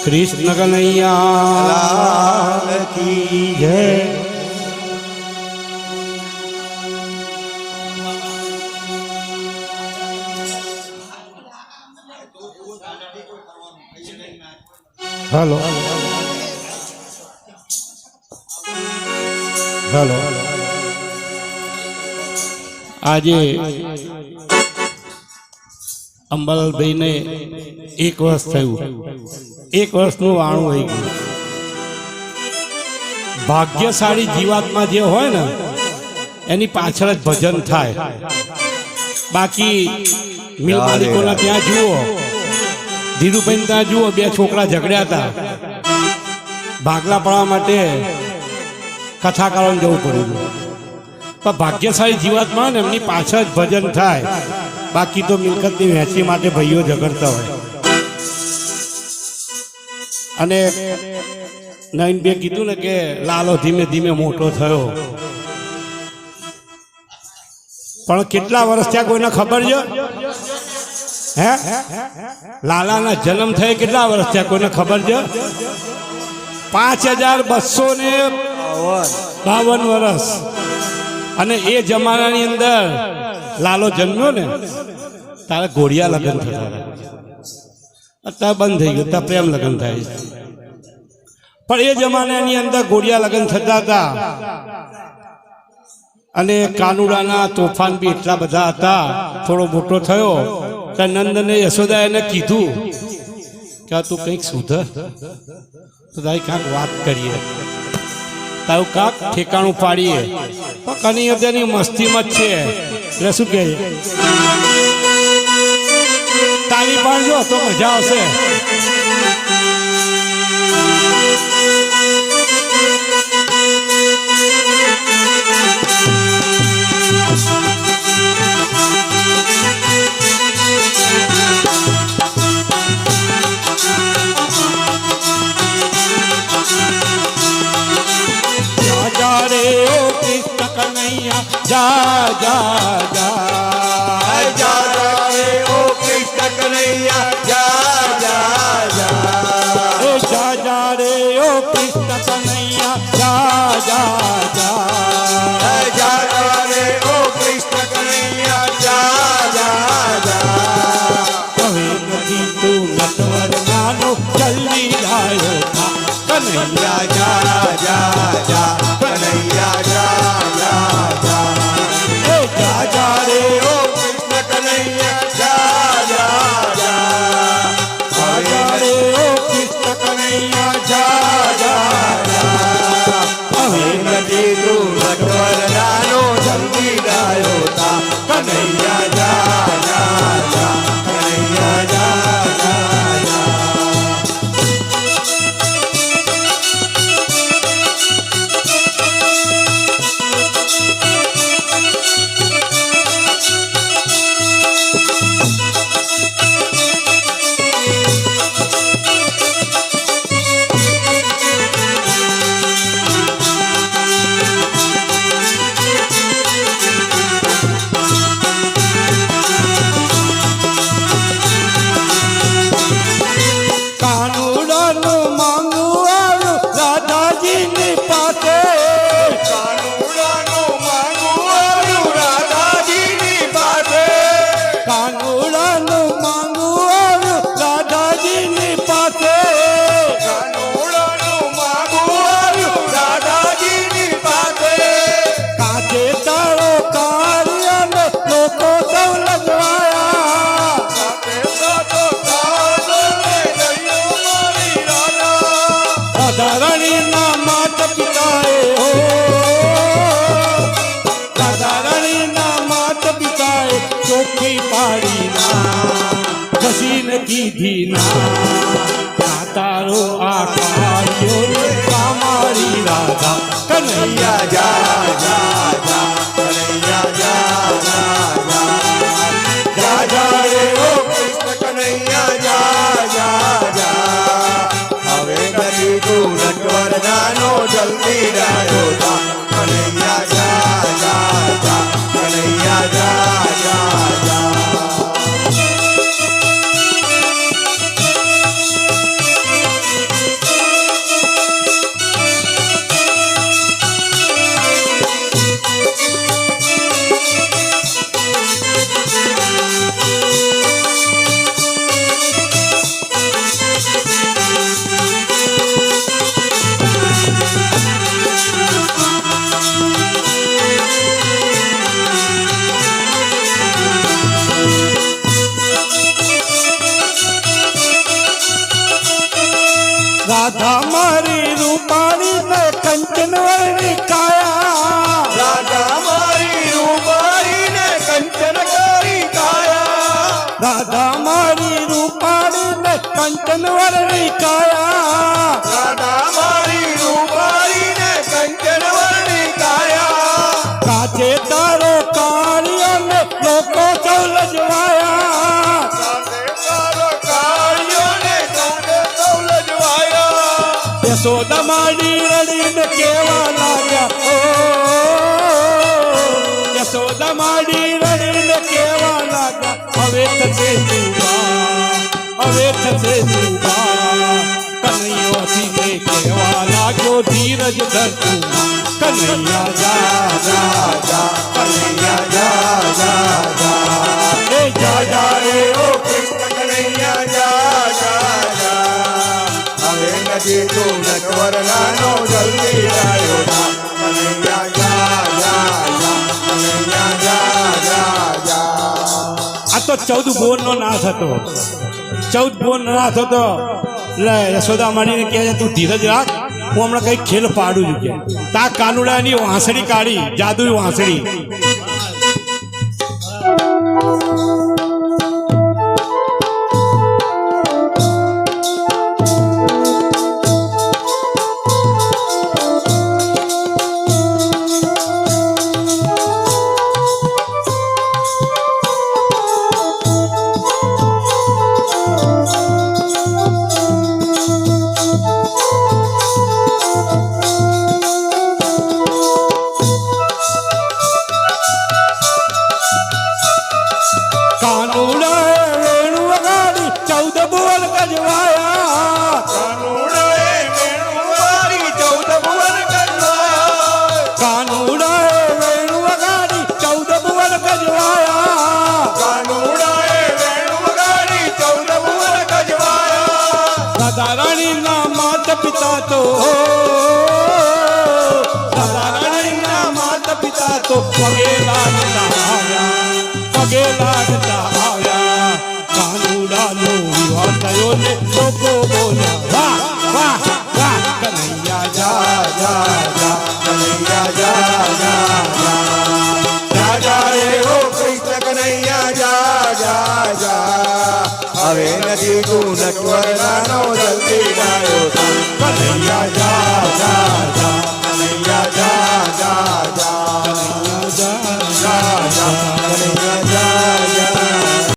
कृष्ण कन्हैया की जय। Hello hello आज अंबालाल ने 1 वर्ष थयु। 1 वर्षનું વાણું આવી ગયું। ભાગ્યશાળી જીવાત્મા જે હોય ને એની પાછળ જ ભજન થાય। બાકી મિલ માલિકોના ત્યાં જુઓ, ધીરુભાઈ ત્યાં જુઓ, 2 છોકરા ઝઘડ્યા હતા, ભાગલા પડવા માટે કથાકારોને જવું પડ્યું। પણ ભાગ્યશાળી જીવાત્મા ને એમની પાછળ જ ભજન થાય। બાકી તો મિલકતની વહેંચી માટે ભાઈઓ ઝઘડતા હોય। અને નયનબે કીધું ને કે લાલો ધીમે ધીમે મોટો થયો, પણ કેટલા વર્ષ થયા કોઈને ખબર છે? હે, લાલાના જન્મ થયે કેટલા વર્ષ થયા કોઈને ખબર છે? 5252 વર્ષ। અને એ જમાનાની અંદર લાલો જન્મ્યો ને તારે ઘોડિયા લગ્ન થતા હતા, અત્યારે બંધ થઈ ગયું, અત્યારે પ્રેમ લગ્ન થાય છે। પણ એ જમાનાની અંદર ઘોડિયા લગ્ન થતા હતા। અને કાનુડાના તોફાન બી એટલા બધા હતા। થોડો મોટો થયો તો નંદને યશોદા એને કીધું કે તું કંઈક સુધર, તો તારી કાંક વાત કરીએ, તારું કાંક ઠેકાણું પાડીએ। પણ કની હૃદયની મસ્તીમાં જ છે એટલે શું કહે, તાળી પાડજો તો મજા આવશે। जा जा जा जा रे ओ कृष्ण कन्हैया, जा जा जा जा जा रे ओ कृष्ण कन्हैया, जा जा जा जा रे ओ कृष्ण कन्हैया, जा जा जा। कहे नदी तू नटवर नानो जल्दी आयो था कन्हैया, जा जा जा कन्हैया, जा जा जा जा रे ओ कृष्ण कन्हैया, जा जा जा जा रे ओ कृष्ण कन्हैया, जा जा जा। अहे नदी तू नटवर नानो जल्दी आयो था कन्हैया, जा जा जा कन्हैया, जा जा जा। तारो आकारियो कामारी राधा कन्हैया, जा जा जा कन्हैया, जा जा जा जा जा रे ओ कृष्ण कन्हैया, जा जा जा। हवे कदी तू नटवर नानो जल्दी आयो था कन्हैया, जा जा जा कन्हैया, जा जा जा। રાધા મારી રૂપાળી ને કંચન વર્ણી કાયા, રાધા મારી રૂપાળી ને કંચન કરી કાયા, રાધા મારી રૂપાળી ને કંચન વર્ણી કાયા, રાધા મારી રૂપાળી ને કંચન વર્ણી કાયા, કાચે તારો કાળિયો ને લોકો સૌ લજવાયા, સાથે તારો કાળિયો ને સૌ લજવાયા, યશોદા માડી રડીને કેવા લાગ્યા, ઓ યશોદા માડી રડીને કેવા લાગ્યા, હવે થશે સુવા, હવે થશે સુવા, કનૈયો સીધે કેવા લાગ્યો ધીરજ ધરતું, કનૈયા જા જા જા, કનૈયા જા જા જા, એ જા જા રે ઓ કૃષ્ણ કનૈયા જા જા જા, હવે નથી તું નટવર નાનો જલ્દી આવ્યો જા, કનૈયા જા જા જા, કનૈયા જા જા જા. આ તો 14 ભુવનનો નાશ હતો, 14 ભુવનનો નાશ હતો. એટલે યશોદા માડીને કહે છે તું ધીરજ રાખ, હું હમણાં કંઈક ખેલ પાડું છું કે તા કાનુડાની વાંસળી કાઢી, જાદુઈ વાંસળી. કાનુડાએ વેણુ વગાડી 14 ભુવન ગજવાયા, કાનુડાએ વેણુ વારી 14 ભુવન ગજવાયા, કાનુડાએ વેણુ વગાડી 14 ભુવન ગજવાયા, કાનુડાએ વેણુ વગાડી 14 ભુવન ગજવાયા, રાધા રાણીના માતા પિતા તો, રાધા રાણીના માતા પિતા તો પગે લાગતા આવ્યા, પગે લાગતા આવ્યા, કાનુડાનો વિવાહ થયો ને લોકો બોલ્યા વાહ વાહ વાહ, કનૈયા જા જા જા, કનૈયા જા જા જા, જા જા રે ઓ કૃષ્ણ કનૈયા જા જા જા, હવે નથી તું નટવર નાનો જલ્દી આવ્યો જા, કનૈયા જા જા